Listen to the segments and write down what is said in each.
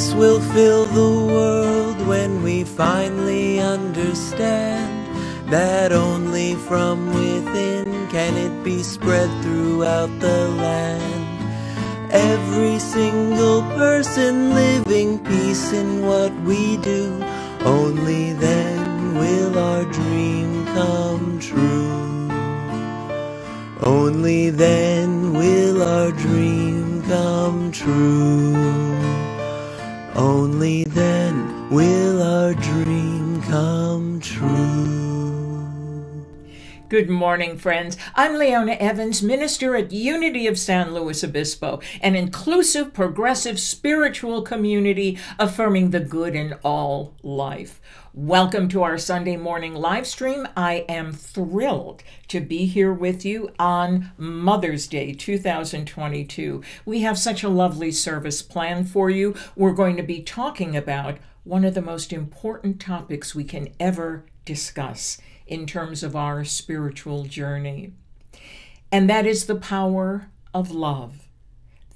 Peace will fill the world when we finally understand that only from within can it be spread throughout the land. Every single person living peace in what we do, only then will our dream come true. Only then will our dream come true. Only then will our dream come true. Good morning, friends. I'm Leona Evans, minister at Unity of San Luis Obispo, an inclusive, progressive, spiritual community affirming the good in all life. Welcome to our Sunday morning live stream. I am thrilled to be here with you on Mother's Day 2022. We have such a lovely service planned for you. We're going to be talking about one of the most important topics we can ever discuss in terms of our spiritual journey. And that is the power of love,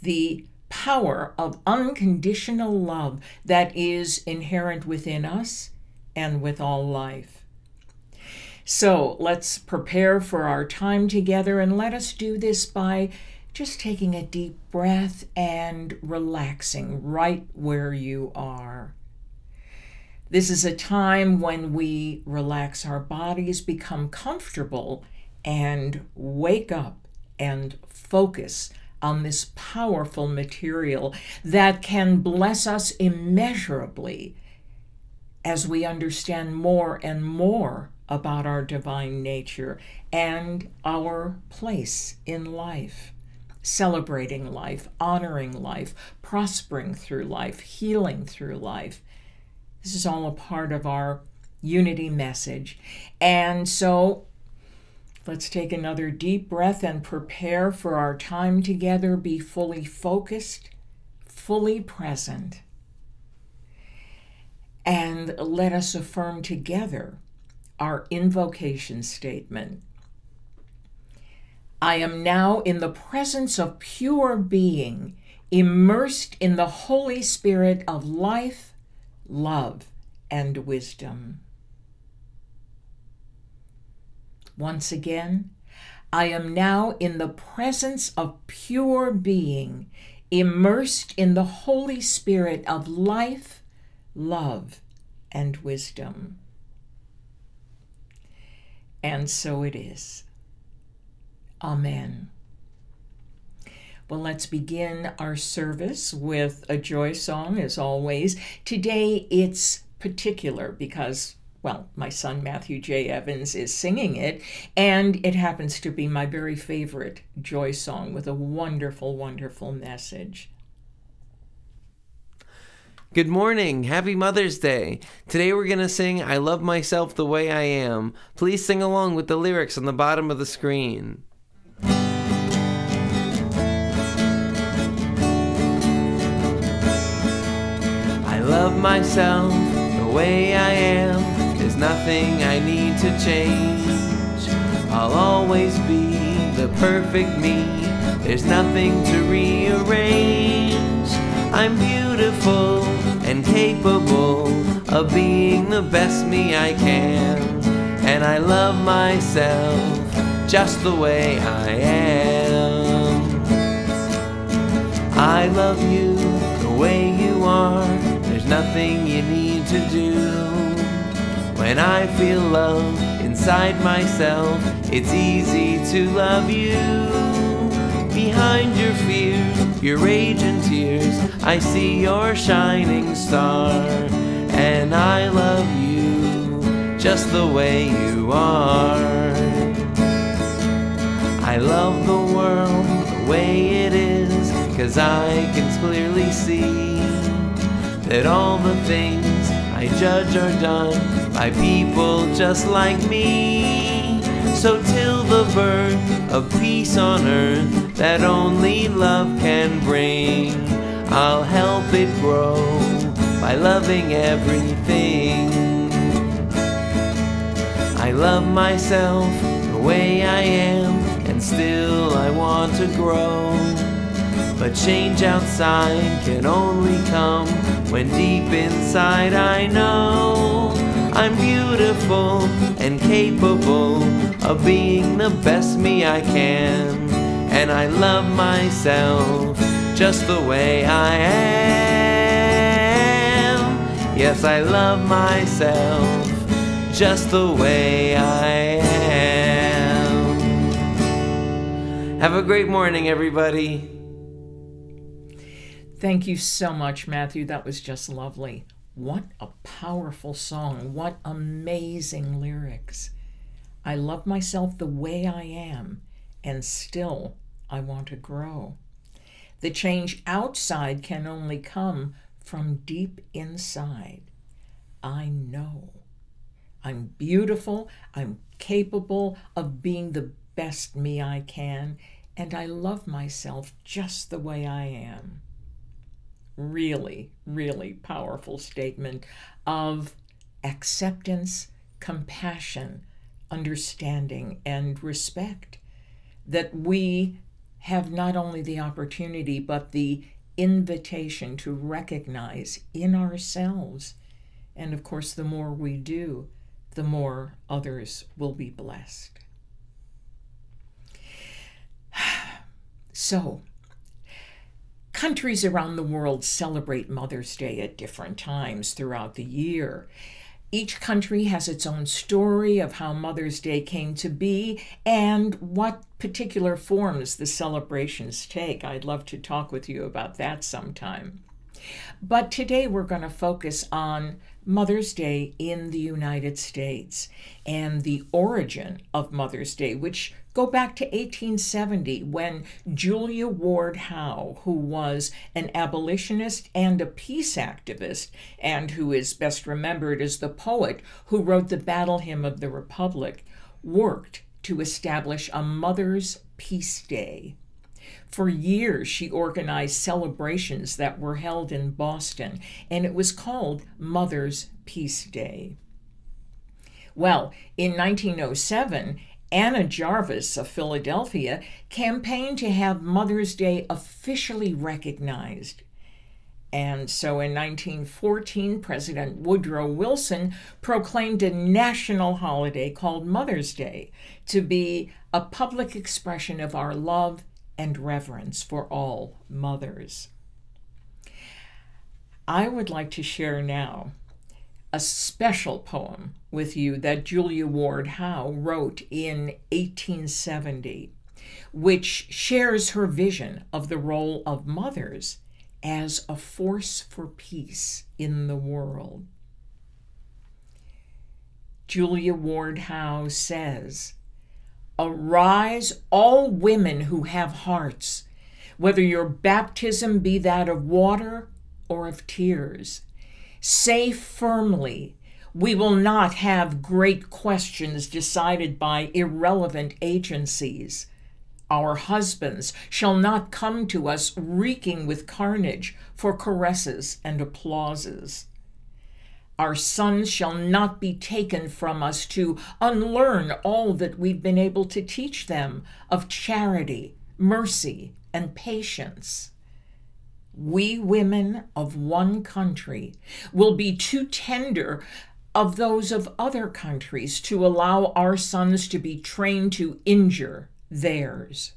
the power of unconditional love that is inherent within us and with all life. So let's prepare for our time together, and let us do this by just taking a deep breath and relaxing right where you are. This is a time when we relax our bodies, become comfortable, and wake up and focus on this powerful material that can bless us immeasurably as we understand more and more about our divine nature and our place in life, celebrating life, honoring life, prospering through life, healing through life. This is all a part of our unity message. And so let's take another deep breath and prepare for our time together. Be fully focused, fully present. And let us affirm together our invocation statement. I am now in the presence of pure being, immersed in the Holy Spirit of life, love, and wisdom. Once again, I am now in the presence of pure being, immersed in the Holy Spirit of life, love, and wisdom. And so it is. Amen. Well, let's begin our service with a joy song, as always. Today it's particular because, well, my son Matthew J. Evans is singing it, and it happens to be my very favorite joy song with a wonderful, wonderful message. Good morning. Happy Mother's Day. Today we're going to sing I Love Myself the Way I Am. Please sing along with the lyrics on the bottom of the screen. I love myself the way I am. There's nothing I need to change. I'll always be the perfect me. There's nothing to rearrange. I'm beautiful and capable of being the best me I can. And I love myself just the way I am. I love you the way you are. There's nothing you need to do. When I feel love inside myself, it's easy to love you. Behind your fears, your rage and tears, I see your shining star. And I love you just the way you are. I love the world the way it is, 'cause I can clearly see that all the things I judge are done by people just like me. So till the birth of peace on earth that only love can bring, I'll help it grow by loving everything. I love myself the way I am, and still I want to grow. But change outside can only come when deep inside I know I'm beautiful and capable of being the best me I can. And I love myself just the way I am. Yes, I love myself just the way I am. Have a great morning, everybody. Thank you so much, Matthew. That was just lovely. What a powerful song. What amazing lyrics. I love myself the way I am, and still I want to grow. The change outside can only come from deep inside. I know I'm beautiful, I'm capable of being the best me I can, and I love myself just the way I am. Really, really powerful statement of acceptance, compassion, understanding, and respect. That we have not only the opportunity, but the invitation to recognize in ourselves. And of course, the more we do, the more others will be blessed. So, countries around the world celebrate Mother's Day at different times throughout the year. Each country has its own story of how Mother's Day came to be and what particular forms the celebrations take. I'd love to talk with you about that sometime. But today we're going to focus on Mother's Day in the United States and the origin of Mother's Day, which go back to 1870 when Julia Ward Howe, who was an abolitionist and a peace activist, and who is best remembered as the poet who wrote the Battle Hymn of the Republic, worked to establish a Mother's Peace Day. For years, she organized celebrations that were held in Boston, and it was called Mother's Peace Day. Well, in 1907, Anna Jarvis of Philadelphia campaigned to have Mother's Day officially recognized. And so in 1914, President Woodrow Wilson proclaimed a national holiday called Mother's Day to be a public expression of our love and reverence for all mothers. I would like to share now a special poem with you that Julia Ward Howe wrote in 1870, which shares her vision of the role of mothers as a force for peace in the world. Julia Ward Howe says, "Arise, all women who have hearts, whether your baptism be that of water or of tears. Say firmly, we will not have great questions decided by irrelevant agencies. Our husbands shall not come to us reeking with carnage for caresses and applauses. Our sons shall not be taken from us to unlearn all that we've been able to teach them of charity, mercy, and patience. We women of one country will be too tender of those of other countries to allow our sons to be trained to injure theirs."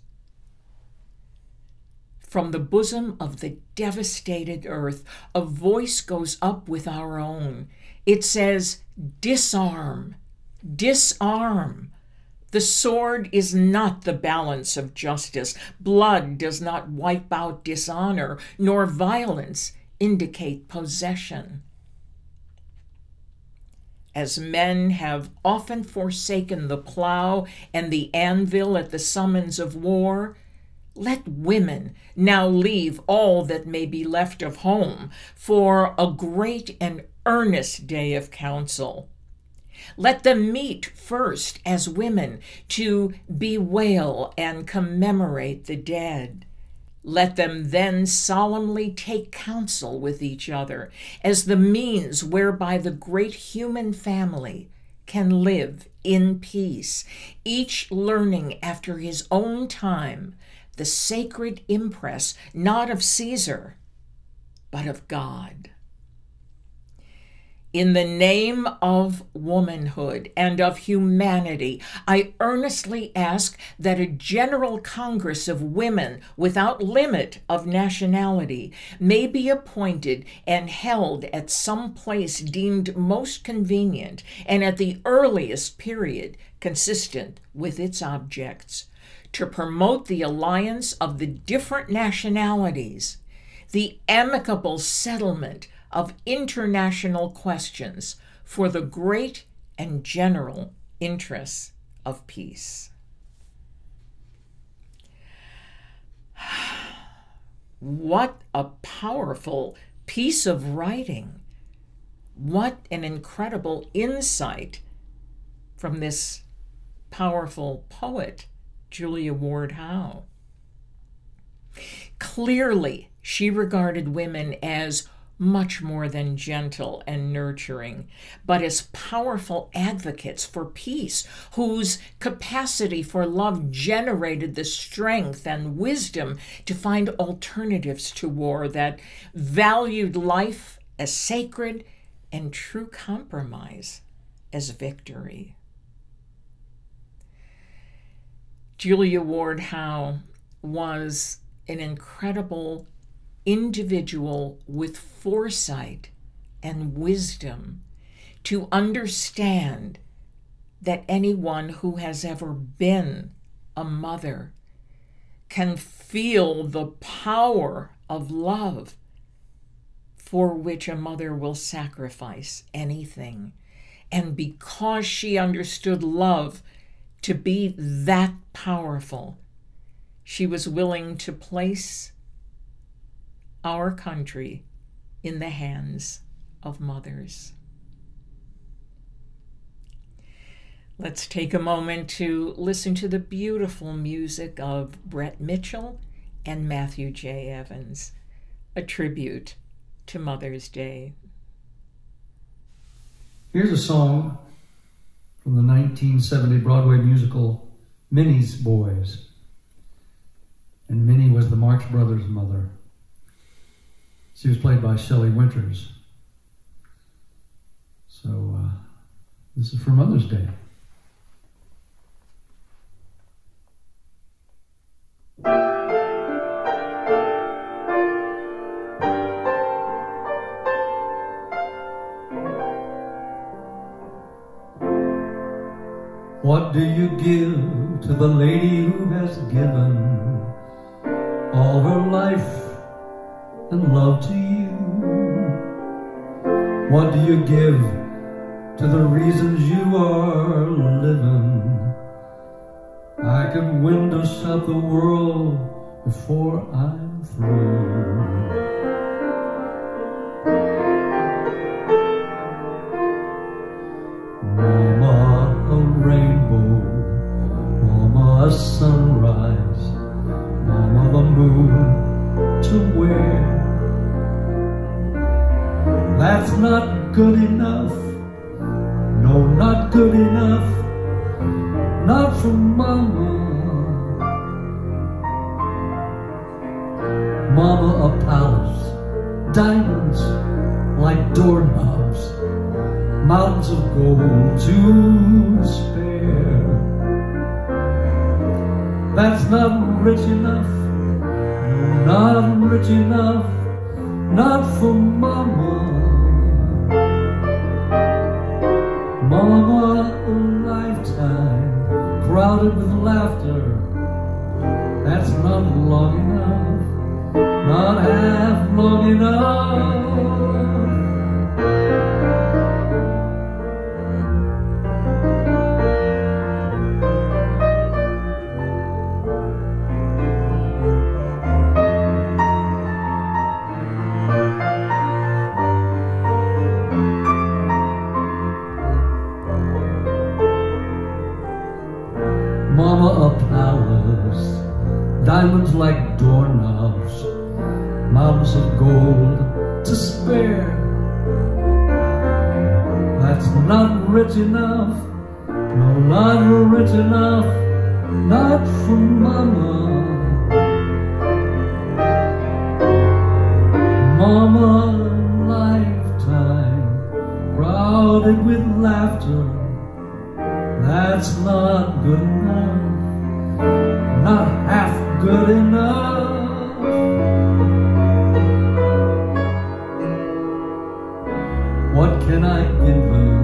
From the bosom of the devastated earth, a voice goes up with our own. It says, "Disarm, disarm. The sword is not the balance of justice. Blood does not wipe out dishonor, nor violence indicate possession. As men have often forsaken the plow and the anvil at the summons of war, let women now leave all that may be left of home for a great and earnest day of council. Let them meet first as women to bewail and commemorate the dead. Let them then solemnly take counsel with each other as the means whereby the great human family can live in peace, each learning after his own time the sacred impress not of Caesar, but of God." In the name of womanhood and of humanity, I earnestly ask that a General Congress of Women without limit of nationality may be appointed and held at some place deemed most convenient and at the earliest period consistent with its objects, to promote the alliance of the different nationalities, the amicable settlement of international questions for the great and general interests of peace. What a powerful piece of writing. What an incredible insight from this powerful poet, Julia Ward Howe. Clearly, she regarded women as much more than gentle and nurturing, but as powerful advocates for peace, whose capacity for love generated the strength and wisdom to find alternatives to war, that valued life as sacred and true compromise as victory. Julia Ward Howe was an incredible individual with foresight and wisdom to understand that anyone who has ever been a mother can feel the power of love, for which a mother will sacrifice anything. And because she understood love to be that powerful, she was willing to place our country in the hands of mothers. Let's take a moment to listen to the beautiful music of Brett Mitchell and Matthew J. Evans, a tribute to Mother's Day. Here's a song from the 1970 Broadway musical Minnie's Boys. And Minnie was the Marx Brothers' mother. She was played by Shelley Winters. So this is for Mother's Day. What do you give to the lady who has given all her life and love to you? What do you give to the reasons you are living? I could window shop the world before I'm through. Mama, a rainbow. Mama, a sunrise. Mama, the moon to wear. That's not good enough. No, not good enough. Not for Mama. Mama, a palace, diamonds like doorknobs, mountains of gold to spare. That's not rich enough. No, not rich enough. Not for Mama. Mama, a lifetime crowded with laughter. That's not long enough, not half long enough. Mama, a palace, diamonds like doorknobs, mountains of gold to spare. That's not rich enough, no, not rich enough, not for Mama. Mama, lifetime after, that's not good enough, not half good enough. What can I give you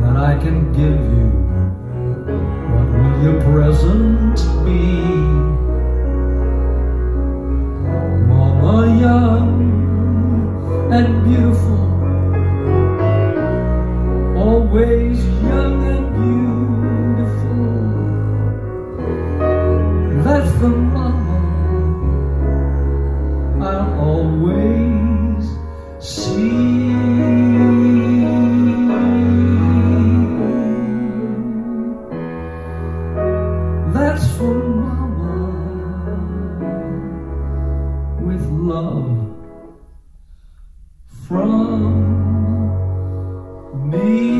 that I can give you? What will your present be? Mama, young and beautiful, always young and beautiful. That's the mama I'll always see. That's for mama with love from me.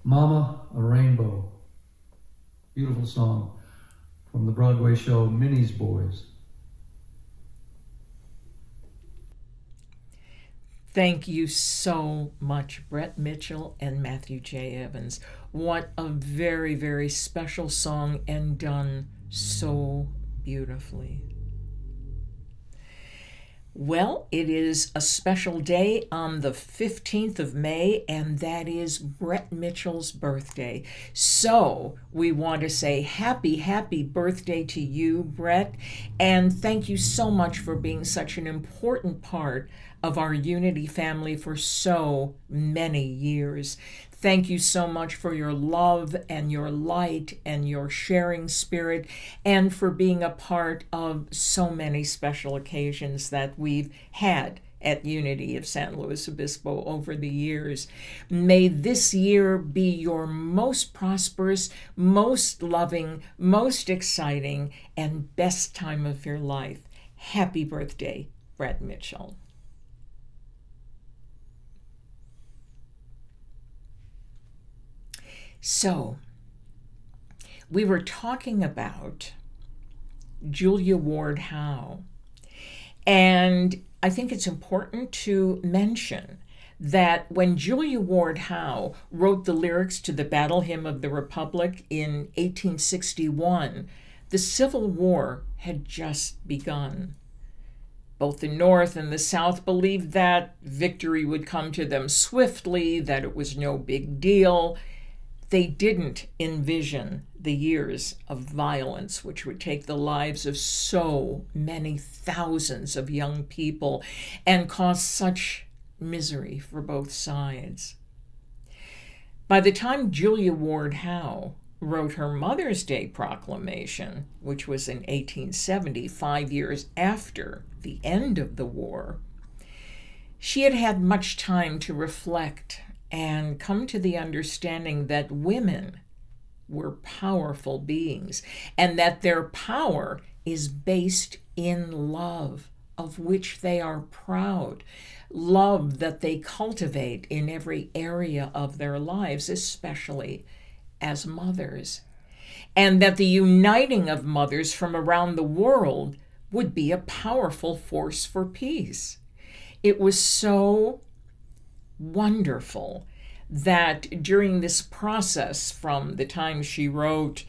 Mama, a Rainbow. Beautiful song from the Broadway show Minnie's Boys. Thank you so much, Brett Mitchell and Matthew J. Evans. What a very, very special song, and done so beautifully. Well, it is a special day on the 15th of May, and that is Brett Mitchell's birthday. So we want to say happy, happy birthday to you, Brett, and thank you so much for being such an important part of our Unity family for so many years. Thank you so much for your love and your light and your sharing spirit, and for being a part of so many special occasions that we've had at Unity of San Luis Obispo over the years. May this year be your most prosperous, most loving, most exciting, and best time of your life. Happy birthday, Brett Mitchell. So, we were talking about Julia Ward Howe, and I think it's important to mention that when Julia Ward Howe wrote the lyrics to the Battle Hymn of the Republic in 1861, the Civil War had just begun. Both the North and the South believed that victory would come to them swiftly, that it was no big deal. They didn't envision the years of violence which would take the lives of so many thousands of young people and cause such misery for both sides. By the time Julia Ward Howe wrote her Mother's Day proclamation, which was in 1870, 5 years after the end of the war, she had had much time to reflect and come to the understanding that women were powerful beings and that their power is based in love, of which they are proud, love that they cultivate in every area of their lives, especially as mothers, and that the uniting of mothers from around the world would be a powerful force for peace. It was so wonderful that during this process, from the time she wrote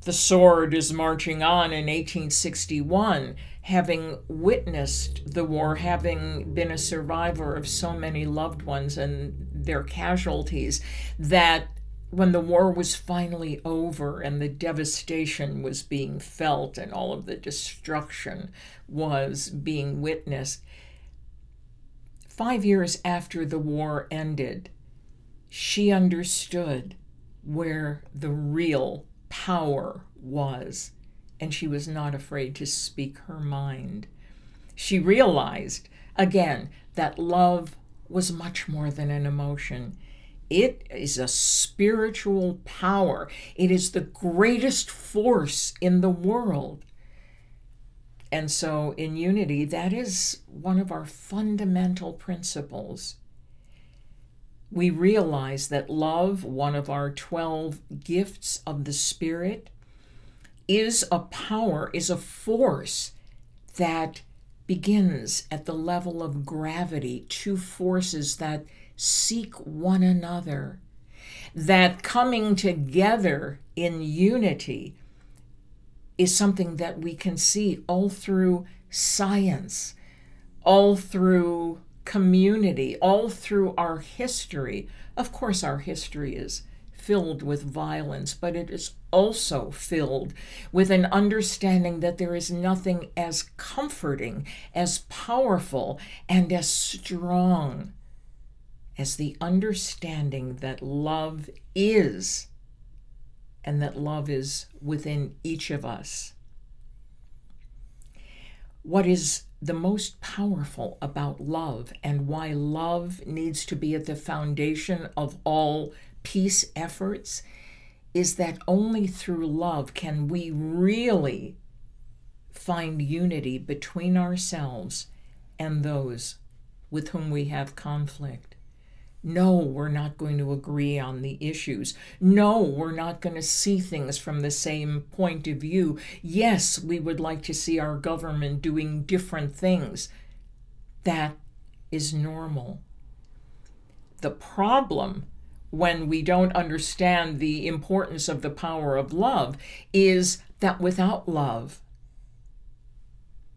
The Sword is Marching On in 1861, having witnessed the war, having been a survivor of so many loved ones and their casualties, that when the war was finally over and the devastation was being felt and all of the destruction was being witnessed, 5 years after the war ended, she understood where the real power was, and she was not afraid to speak her mind. She realized, again, that love was much more than an emotion. It is a spiritual power. It is the greatest force in the world. And so in unity, that is one of our fundamental principles. We realize that love, one of our 12 gifts of the Spirit, is a power, is a force that begins at the level of gravity, two forces that seek one another, that coming together in unity is something that we can see all through science, all through community, all through our history. Of course, our history is filled with violence, but it is also filled with an understanding that there is nothing as comforting, as powerful, and as strong as the understanding that love is, and that love is within each of us. What is the most powerful about love, and why love needs to be at the foundation of all peace efforts, is that only through love can we really find unity between ourselves and those with whom we have conflict. No, we're not going to agree on the issues. No, we're not going to see things from the same point of view. Yes, we would like to see our government doing different things. That is normal. The problem, when we don't understand the importance of the power of love, is that without love,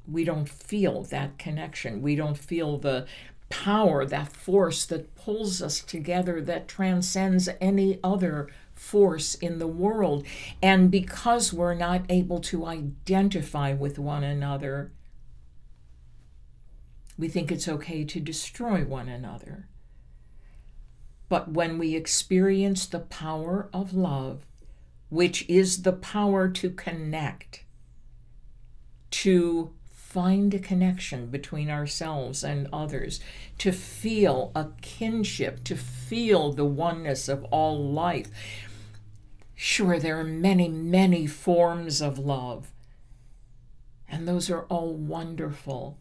we don't feel that connection. We don't feel the power, that force that pulls us together, that transcends any other force in the world. And because we're not able to identify with one another, we think it's okay to destroy one another. But when we experience the power of love, which is the power to connect, to find a connection between ourselves and others, to feel a kinship, to feel the oneness of all life. Sure, there are many, many forms of love, and those are all wonderful.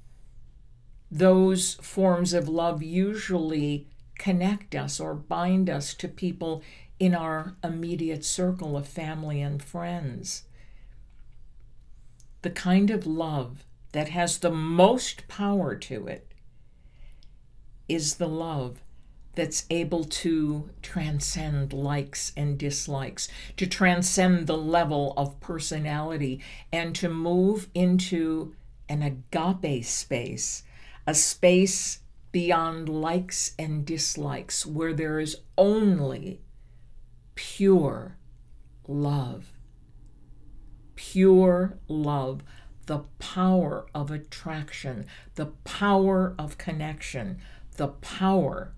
Those forms of love usually connect us or bind us to people in our immediate circle of family and friends. The kind of love that has the most power to it is the love that's able to transcend likes and dislikes, to transcend the level of personality, and to move into an agape space, a space beyond likes and dislikes, where there is only pure love. Pure love. The power of attraction, the power of connection, the power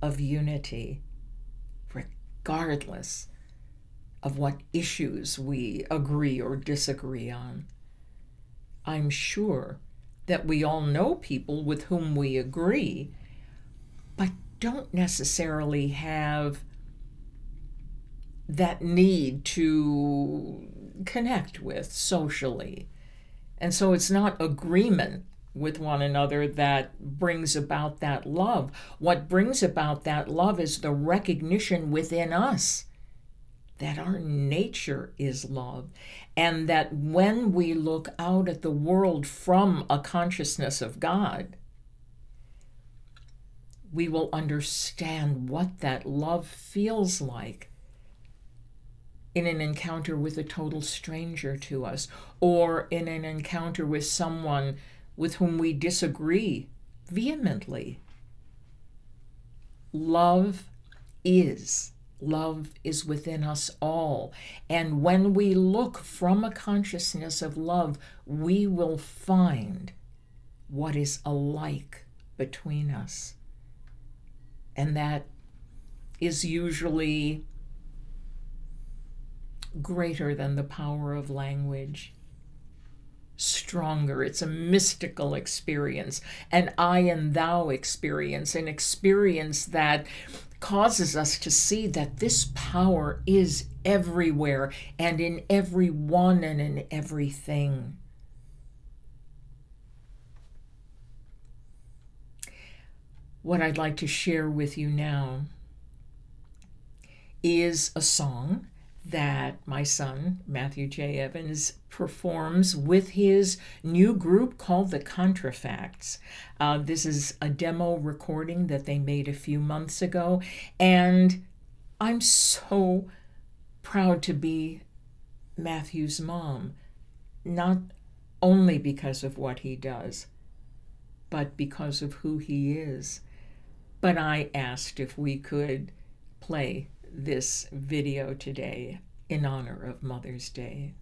of unity, regardless of what issues we agree or disagree on. I'm sure that we all know people with whom we agree, but don't necessarily have that need to connect with socially. And so it's not agreement with one another that brings about that love. What brings about that love is the recognition within us that our nature is love, and that when we look out at the world from a consciousness of God, we will understand what that love feels like in an encounter with a total stranger to us, or in an encounter with someone with whom we disagree vehemently. Love is within us all. And when we look from a consciousness of love, we will find what is alike between us. And that is usually greater than the power of language, stronger. It's a mystical experience, an I and thou experience, an experience that causes us to see that this power is everywhere and in everyone and in everything. what I'd like to share with you now is a song that my son, Matthew J. Evans, performs with his new group called the Contrafacts. This is a demo recording that they made a few months ago, and I'm so proud to be Matthew's mom, not only because of what he does, but because of who he is. But I asked if we could play this video today in honor of Mother's Day.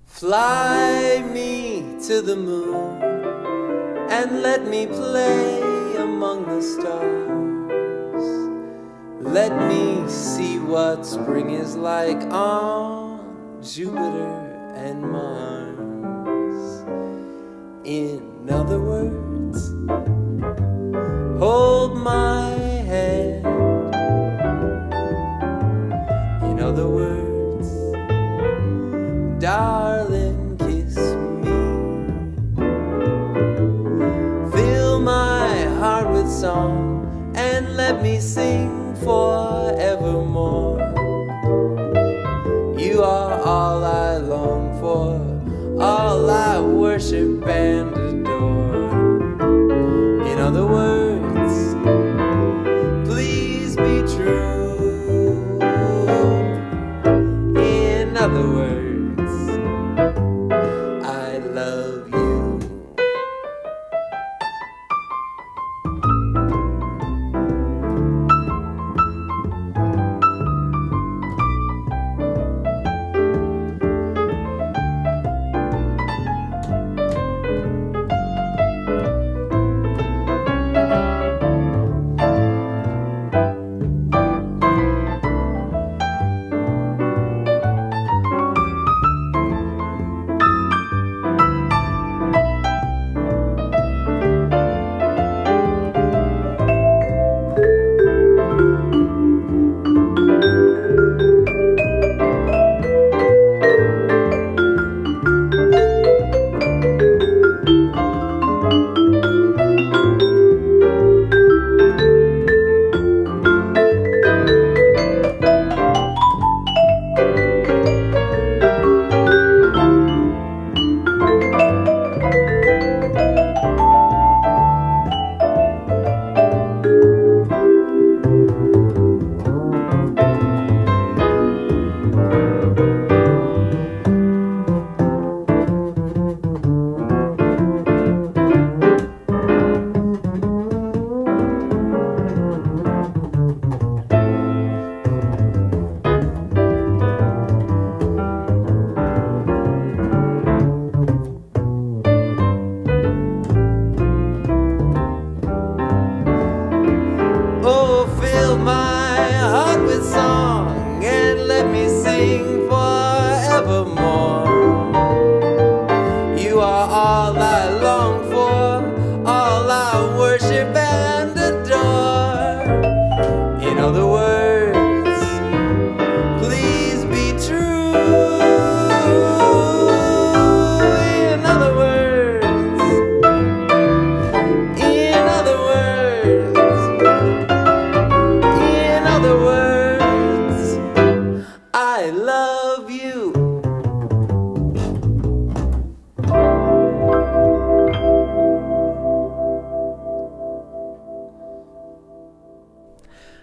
Fly me to the moon and let me play among the stars. Let me see what spring is like on Jupiter and Mars. In other words, hold my hand. In other words, darling, kiss me. Fill my heart with song and let me sing forevermore. You are all I long for, all I worship and adore. In other words, please be true. In other words, I love you.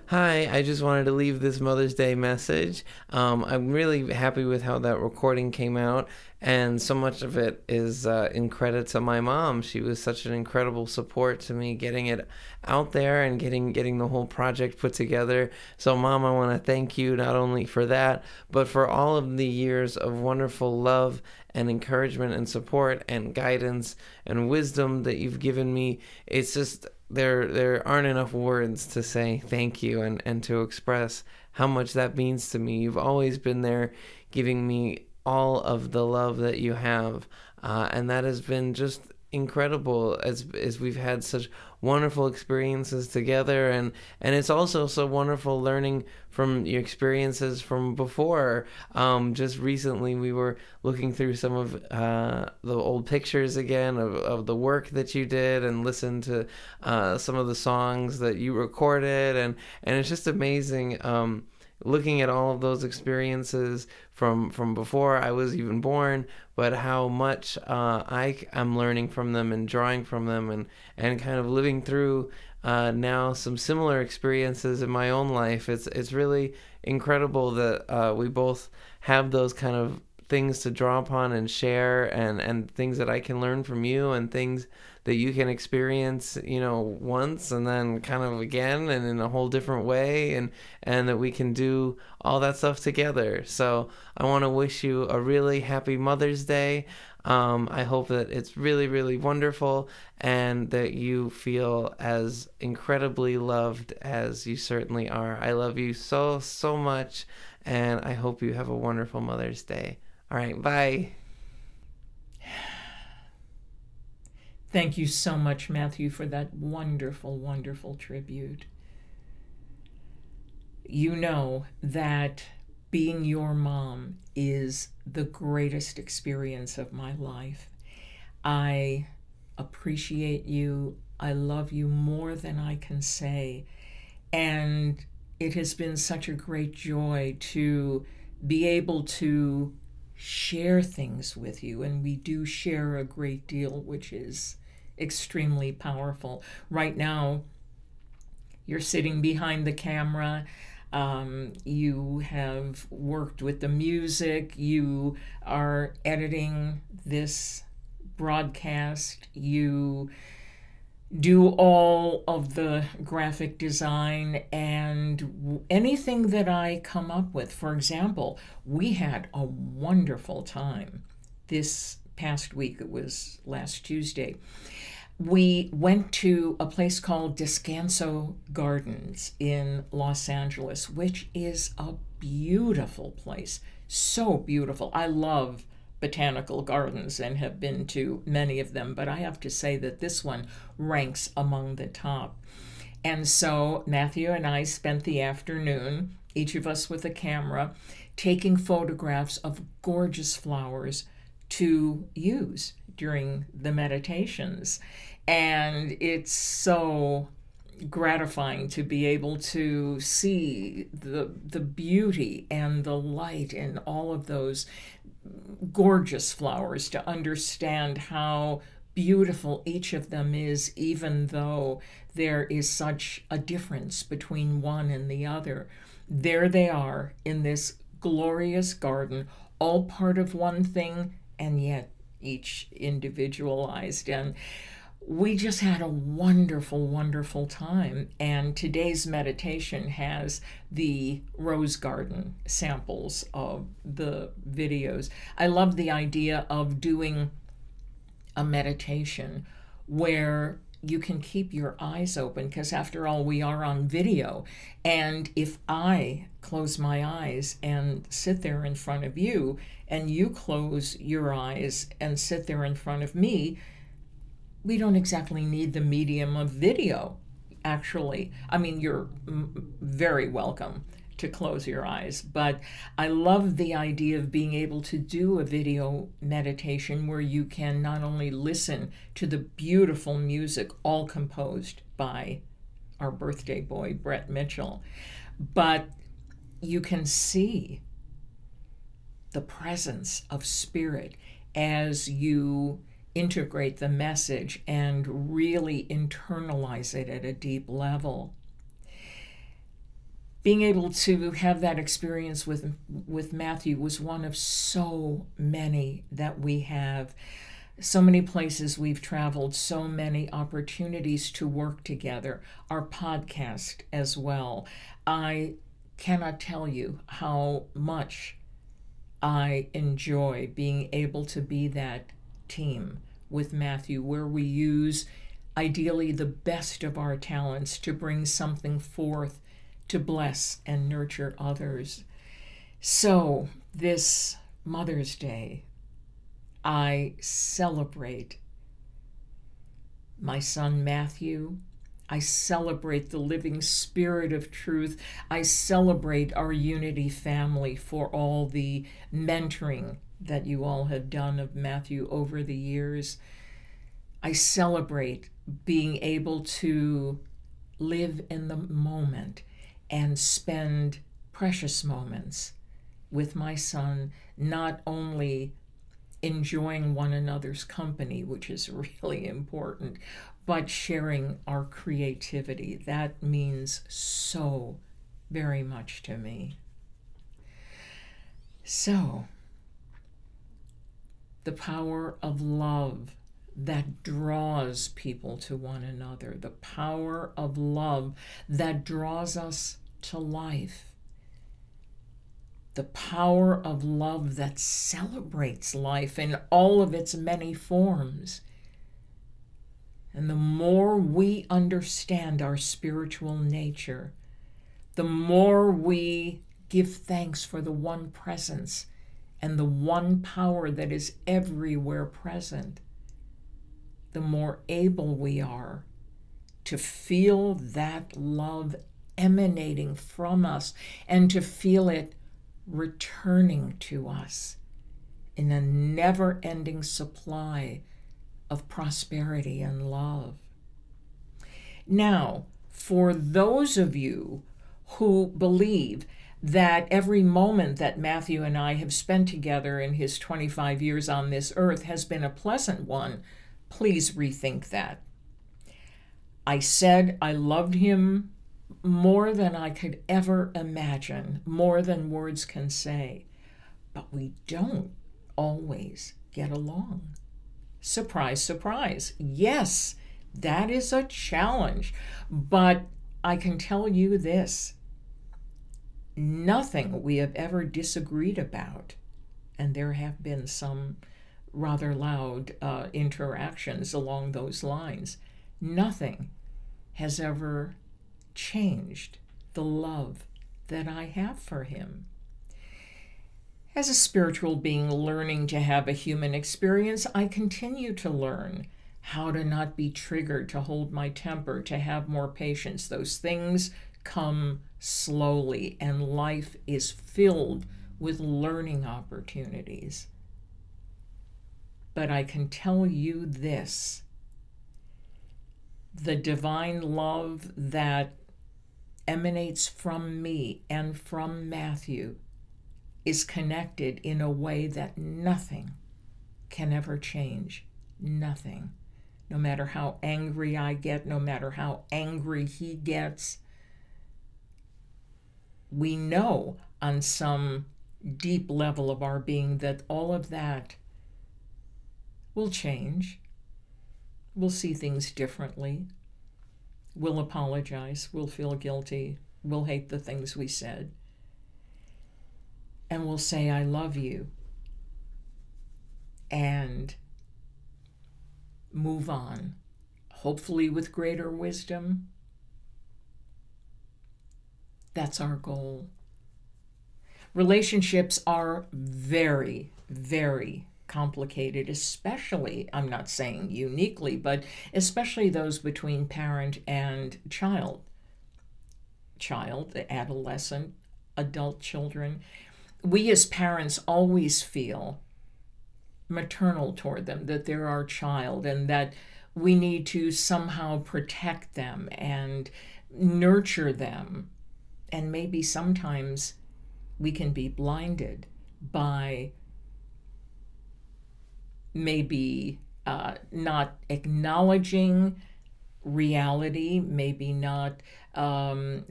Hi, I just wanted to leave this Mother's Day message. I'm really happy with how that recording came out, and so much of it is in credit to my mom. She was such an incredible support to me getting it out there and getting the whole project put together. So Mom, I want to thank you not only for that, but for all of the years of wonderful love and encouragement and support and guidance and wisdom that you've given me. It's just there aren't enough words to say thank you and to express how much that means to me. You've always been there giving me all of the love that you have, and that has been just incredible as we've had such wonderful experiences together, and it's also so wonderful learning from your experiences from before. Just recently we were looking through some of the old pictures again of the work that you did, and listened to some of the songs that you recorded, and it's just amazing looking at all of those experiences from before I was even born, but how much I'm learning from them and drawing from them, and kind of living through now some similar experiences in my own life. It's really incredible that we both have those kind of things to draw upon and share, and things that I can learn from you, and things that you can experience, once and then kind of again and in a whole different way, and that we can do all that stuff together. So I want to wish you a really happy Mother's Day. I hope that it's really, really wonderful, and that you feel as incredibly loved as you certainly are. I love you so, so much, and I hope you have a wonderful Mother's Day. All right, bye. Thank you so much, Matthew, for that wonderful, wonderful tribute. You know that being your mom is the greatest experience of my life. I appreciate you. I love you more than I can say. And it has been such a great joy to be able to share things with you, and we do share a great deal, which is extremely powerful. Right now, you're sitting behind the camera. You have worked with the music. You are editing this broadcast. You do all of the graphic design and anything that I come up with. For example, we had a wonderful time this past week. It was last Tuesday. We went to a place called Descanso Gardens in Los Angeles, which is a beautiful place. So beautiful. I love botanical gardens and have been to many of them, but I have to say that this one ranks among the top. And so Matthew and I spent the afternoon, each of us with a camera, taking photographs of gorgeous flowers to use during the meditations. And it's so gratifying to be able to see the beauty and the light in all of those gorgeous flowers, to understand how beautiful each of them is, even though there is such a difference between one and the other. There they are in this glorious garden, all part of one thing, and yet each individualized. And we just had a wonderful, wonderful time. And today's meditation has the rose garden samples of the videos. I love the idea of doing a meditation where you can keep your eyes open, because after all, we are on video. And if I close my eyes and sit there in front of you, and you close your eyes and sit there in front of me, we don't exactly need the medium of video, actually. I mean, you're very welcome to close your eyes, but I love the idea of being able to do a video meditation where you can not only listen to the beautiful music, all composed by our birthday boy, Brett Mitchell, but you can see the presence of spirit as you integrate the message and really internalize it at a deep level. Being able to have that experience with Matthew was one of so many that we have. So many places we've traveled, so many opportunities to work together, our podcast as well. I cannot tell you how much I enjoy being able to be that team with Matthew, where we use ideally the best of our talents to bring something forth to bless and nurture others. So this Mother's Day, I celebrate my son Matthew I celebrate the living spirit of truth. I celebrate our Unity family for all the mentoring that you all have done of Matthew over the years. I celebrate being able to live in the moment and spend precious moments with my son, not only enjoying one another's company, which is really important, but sharing our creativity. That means so very much to me. So, the power of love that draws people to one another, the power of love that draws us to life, the power of love that celebrates life in all of its many forms. And the more we understand our spiritual nature, the more we give thanks for the one presence and the one power that is everywhere present, the more able we are to feel that love emanating from us and to feel it returning to us in a never-ending supply of prosperity and love. Now, for those of you who believe that every moment that Matthew and I have spent together in his 25 years on this earth has been a pleasant one, please rethink that. I said I loved him more than I could ever imagine, more than words can say. But we don't always get along. Surprise, surprise. Yes, that is a challenge. But I can tell you this. Nothing we have ever disagreed about, and there have been some rather loud interactions along those lines, nothing has ever changed the love that I have for him. As a spiritual being learning to have a human experience, I continue to learn how to not be triggered, to hold my temper, to have more patience. Those things come slowly, and life is filled with learning opportunities. But I can tell you this: the divine love that emanates from me and from Matthew is connected in a way that nothing can ever change. Nothing. No matter how angry I get, no matter how angry he gets, we know on some deep level of our being that all of that will change. We'll see things differently. We'll apologize. We'll feel guilty. We'll hate the things we said. And we'll say, I love you. And move on, hopefully with greater wisdom. That's our goal. Relationships are very, very complicated, especially, I'm not saying uniquely, but especially those between parent and child, adolescent, adult children. We as parents always feel maternal toward them, that they're our child, and that we need to somehow protect them and nurture them. And maybe sometimes we can be blinded by maybe not acknowledging reality, maybe not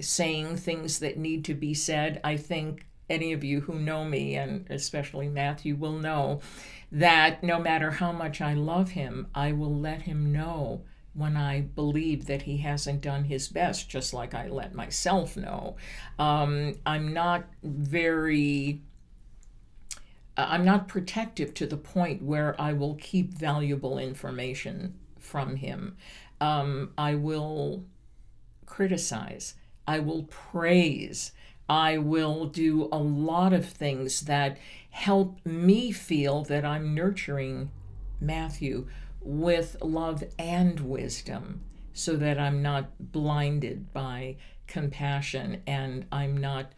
saying things that need to be said. I think any of you who know me, and especially Matthew, will know that no matter how much I love him, I will let him know when I believe that he hasn't done his best, just like I let myself know. I'm not protective to the point where I will keep valuable information from him. I will criticize. I will praise. I will do a lot of things that help me feel that I'm nurturing Matthew with love and wisdom, so that I'm not blinded by compassion and I'm not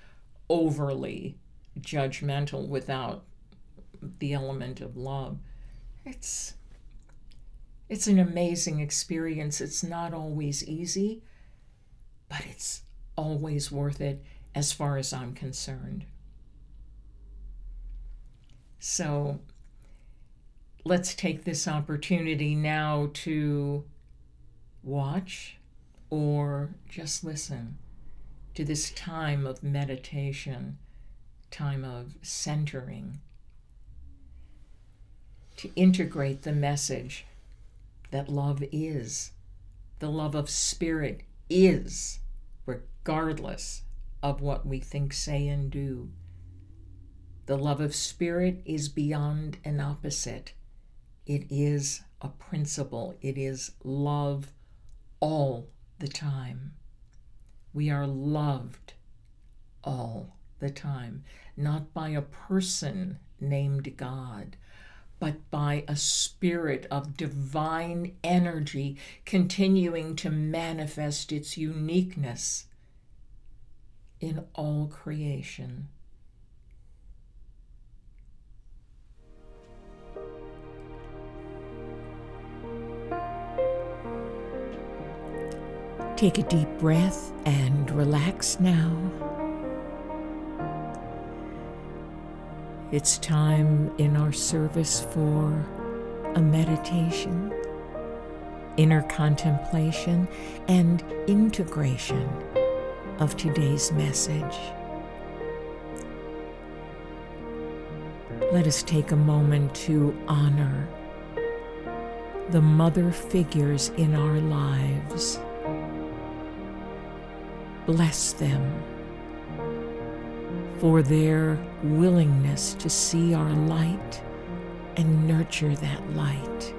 overly judgmental without the element of love. It's an amazing experience. It's not always easy, but it's always worth it as far as I'm concerned. So let's take this opportunity now to watch or just listen to this time of meditation, time of centering, to integrate the message that love is. The love of Spirit is, regardless of what we think, say, and do. The love of Spirit is beyond an opposite. It is a principle. It is love all the time. We are loved all the time, not by a person named God, but by a spirit of divine energy continuing to manifest its uniqueness in all creation. Take a deep breath and relax now. It's time in our service for a meditation, inner contemplation, and integration of today's message. Let us take a moment to honor the mother figures in our lives. Bless them for their willingness to see our light and nurture that light.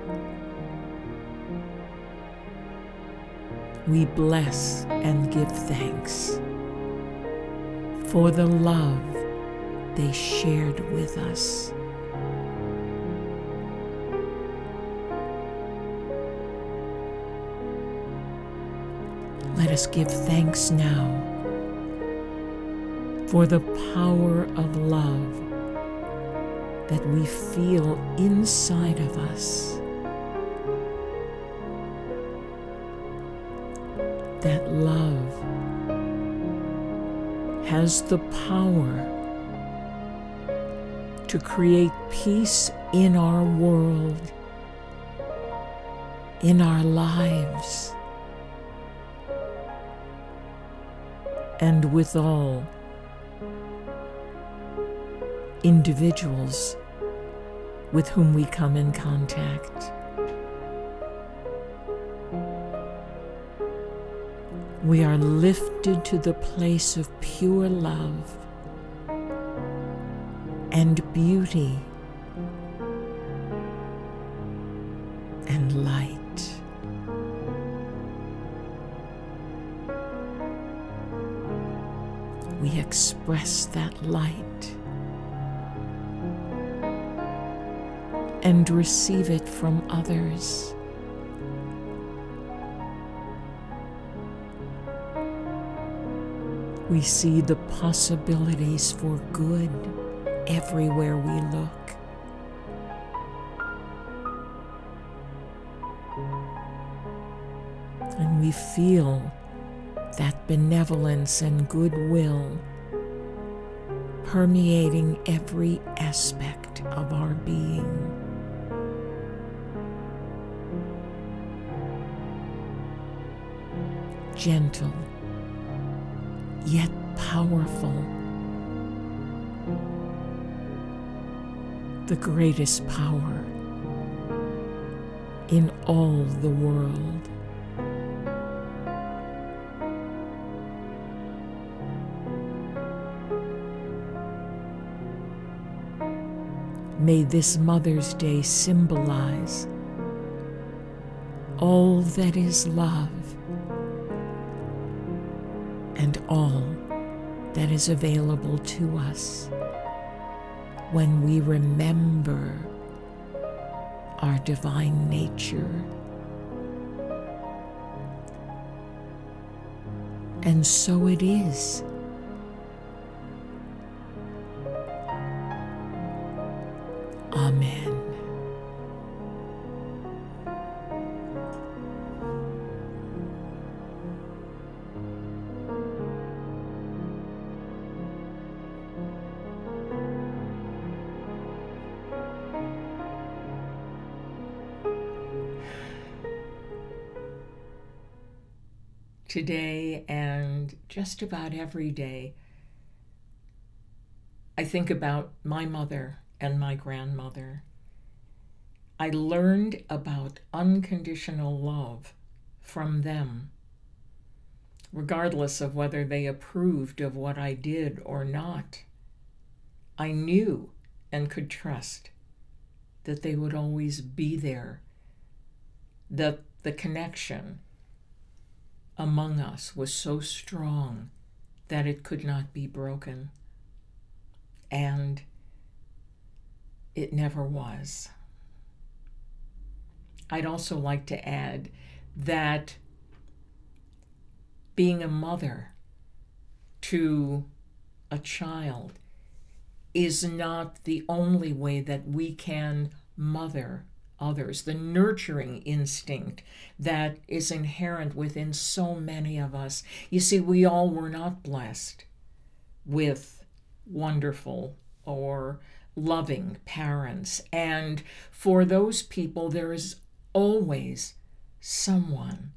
We bless and give thanks for the love they shared with us. Let us give thanks now for the power of love that we feel inside of us. That love has the power to create peace in our world, in our lives, and with all individuals with whom we come in contact. We are lifted to the place of pure love and beauty and light. We express that light and receive it from others. We see the possibilities for good everywhere we look. And we feel that benevolence and goodwill permeating every aspect of our being. Gentle, yet powerful. The greatest power in all the world. May this Mother's Day symbolize all that is love and all that is available to us when we remember our divine nature And so it is. Amen. Today and just about every day, I think about my mother and my grandmother. I learned about unconditional love from them, regardless of whether they approved of what I did or not. I knew and could trust that they would always be there, that the connection among us was so strong that it could not be broken. And it never was. I'd also like to add that being a mother to a child is not the only way that we can mother others. The nurturing instinct that is inherent within so many of us. You see, we all were not blessed with wonderful or loving parents. And for those people, there is always someone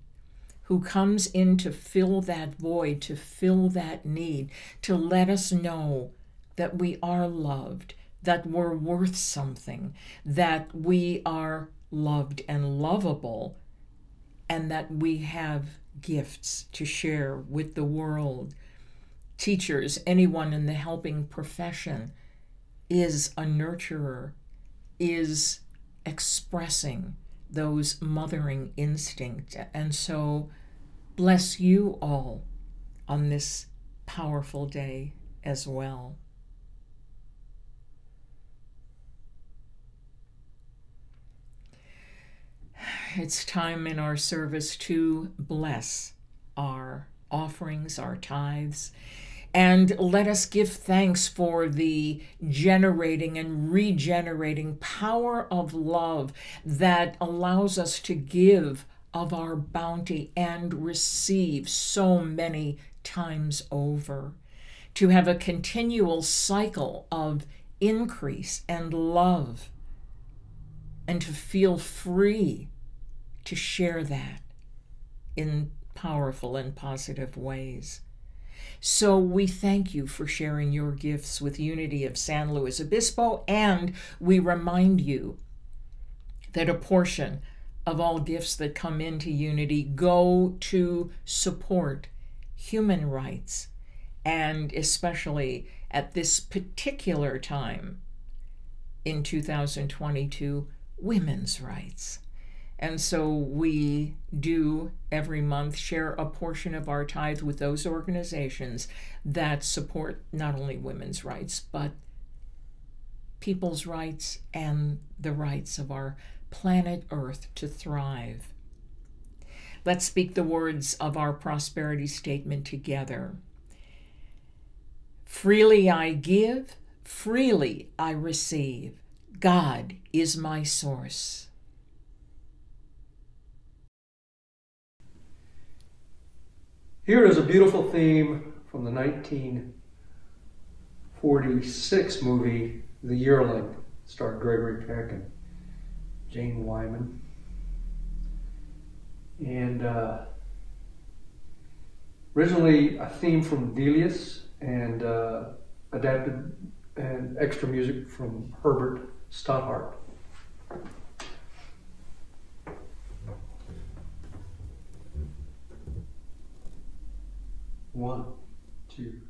who comes in to fill that void, to fill that need, to let us know that we are loved, that we're worth something, that we are loved and lovable, and that we have gifts to share with the world. Teachers, anyone in the helping profession is a nurturer, is expressing those mothering instincts. And so bless you all on this powerful day as well. It's time in our service to bless our offerings, our tithes, and let us give thanks for the generating and regenerating power of love that allows us to give of our bounty and receive so many times over, to have a continual cycle of increase and love, and to feel free to share that in powerful and positive ways. So we thank you for sharing your gifts with Unity of San Luis Obispo, and we remind you that a portion of all gifts that come into Unity go to support human rights, and especially at this particular time in 2022, women's rights. And so we do every month share a portion of our tithe with those organizations that support not only women's rights, but people's rights and the rights of our planet Earth to thrive. Let's speak the words of our prosperity statement together. Freely I give, freely I receive. God is my source. Here is a beautiful theme from the 1946 movie, The Yearling, starred Gregory Peck and Jane Wyman. And originally a theme from Delius and adapted and extra music from Herbert Stothart. One, two.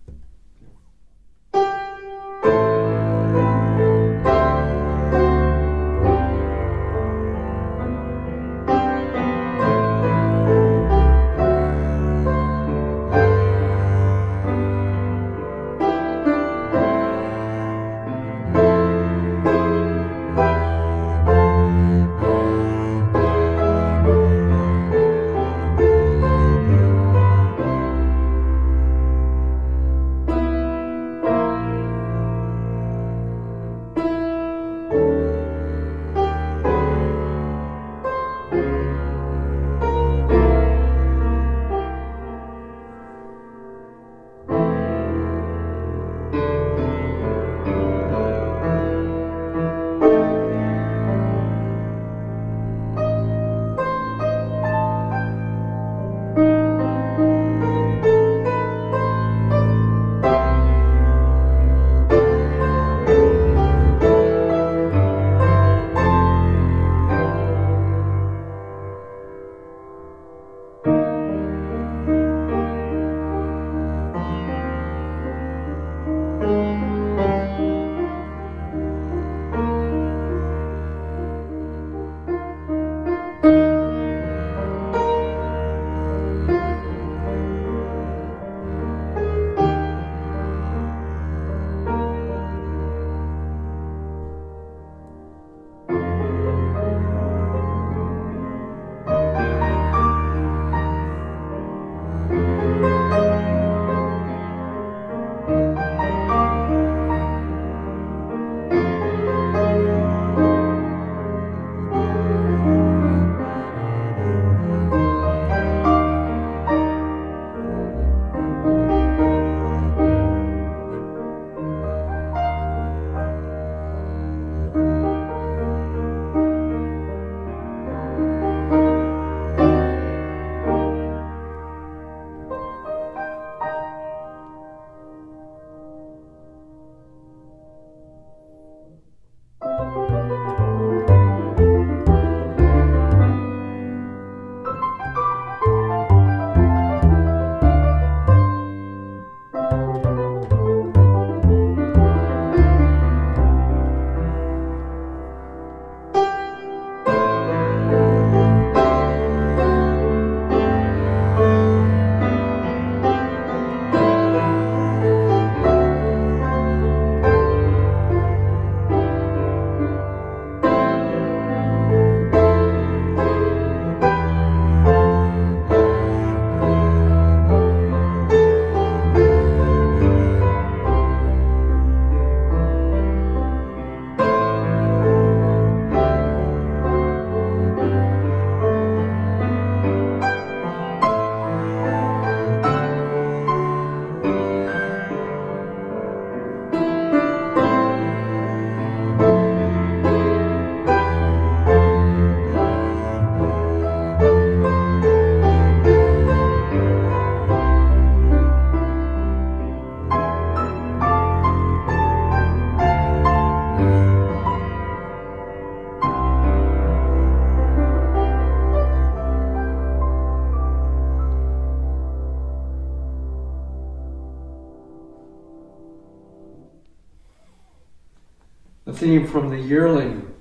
the theme from The Yearling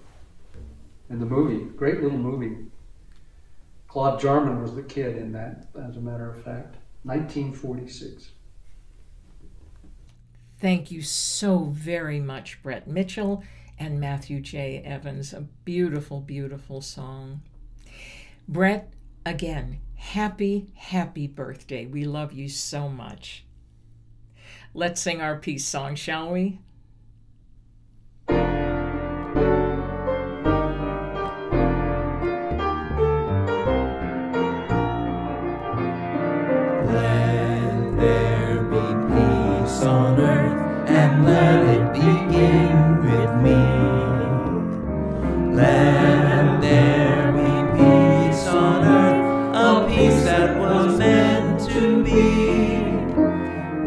in the movie. Great little movie. Claude Jarman was the kid in that, as a matter of fact. 1946. Thank you so very much, Brett Mitchell and Matthew J. Evans. A beautiful, beautiful song. Brett, again, happy, happy birthday. We love you so much. Let's sing our peace song, shall we? On earth, and let it begin with me. Let there be peace on earth, a peace that was meant to be.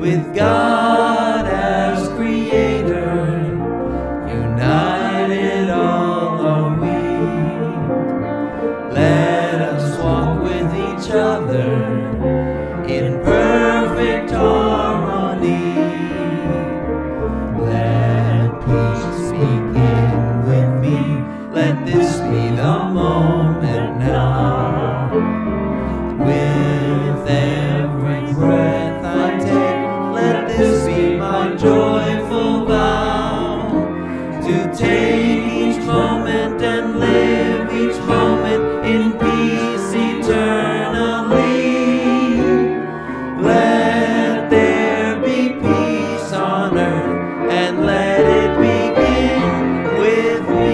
With God as creator, united all are we. Let us walk with each other in perfect harmony. Let this be the moment now. With every breath I take, let this be my joyful vow. To take each moment and live each moment in peace eternally. Let there be peace on earth, and let it begin with me.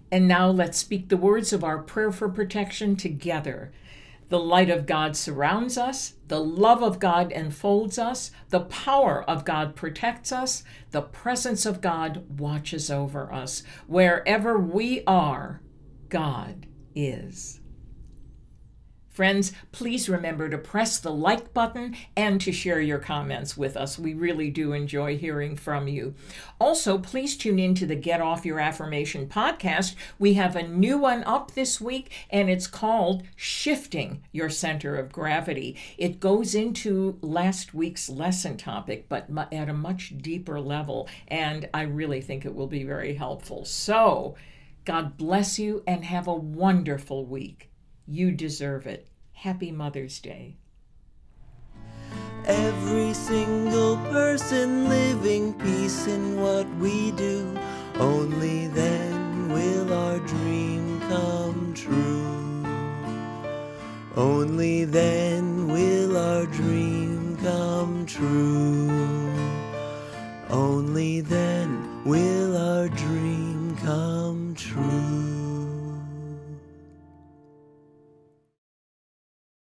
And now let's speak the words of our prayer for protection together. The light of God surrounds us, the love of God enfolds us, the power of God protects us, the presence of God watches over us. Wherever we are, God is. Friends, please remember to press the like button and to share your comments with us. We really do enjoy hearing from you. Also, please tune in to the Get Off Your Affirmation podcast. We have a new one up this week, and it's called Shifting Your Center of Gravity. It goes into last week's lesson topic, but at a much deeper level, and I really think it will be very helpful. So, God bless you and have a wonderful week. You deserve it. Happy Mother's Day. Every single person living peace in what we do. Only then will our dream come true. Only then will our dream come true. Only then.